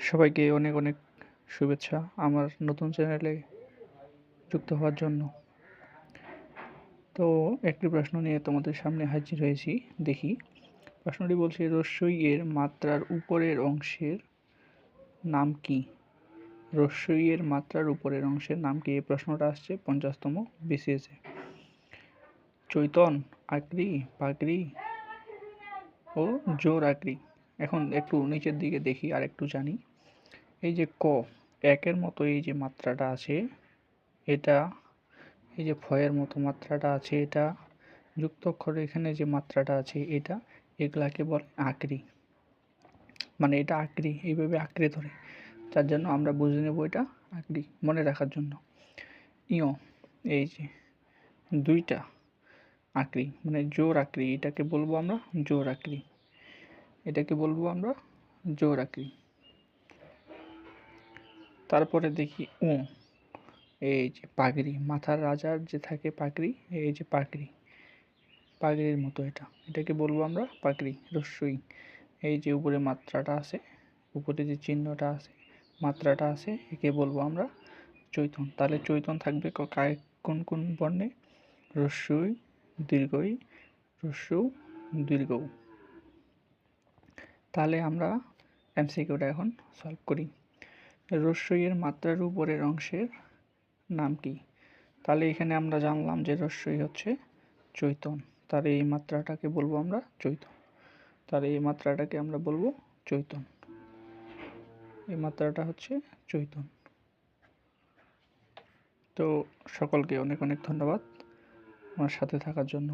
সবাইকে অনেক অনেক শুভেচ্ছা আমার নতুন চ্যানেলে যুক্ত হওয়ার জন্য। তো একটি প্রশ্ন নিয়ে তোমাদের সামনে হাজির হয়েছি। দেখি প্রশ্নটি বলছে, রস্যই এর মাত্রার উপরের অংশের নাম কি? রস্যই এর মাত্রার উপরের অংশের নাম কি? এই প্রশ্নটা আসছে 50তম বিসিএসে। চৈতন, আকরি, পাকরি ও জোর আকরি। এখন একটু নিচের দিকে দেখি আর একটু জানি। এই যে ক, একের মতো এই যে মাত্রাটা আছে এটা, এই যে ফয়ের মতো মাত্রাটা আছে এটা, যুক্ত অক্ষরের এখানে যে মাত্রাটা আছে এটা, এগুলাকে বলে আকরি। মানে এটা আকরি, এইভাবে আঁকড়ে ধরে, যার জন্য আমরা বুঝে নেব এটা আকরি, মনে রাখার জন্য। ইয়, এই যে দুইটা আকরি মানে জোর আকরি, এটাকে বলবো আমরা জোর আকরি, এটাকে বলবো আমরা জোর আকরি। তারপরে দেখি ও, এই যে পাগড়ি, মাথার রাজার যে থাকে পাগড়ি, এই যে পাগড়ি, পাগড়ির মতো এটা, এটাকে বলবো আমরা পাগড়ি, রস্যই। এই যে উপরে মাত্রাটা আছে, উপরে যে চিহ্নটা আছে, মাত্রাটা আছে, একে বলবো আমরা চৈতন। তাহলে চৈতন থাকবে কোন কোন বর্ণে? রস্যই, দীর্ঘই, রস্যৌ, দীর্ঘৌ। তাহলে আমরা এমসিকিউটা এখন সলভ করি। রস্যই এর মাত্রার উপরের অংশের নাম কি? তাহলে এখানে আমরা জানলাম যে রস্যই হচ্ছে চৈতন, তার এই মাত্রাটাকে বলবো আমরা চৈতন, তার এই মাত্রাটাকে আমরা বলবো চৈতন, এই মাত্রাটা হচ্ছে চৈতন। তো সকলকে অনেক অনেক ধন্যবাদ আমার সাথে থাকার জন্য।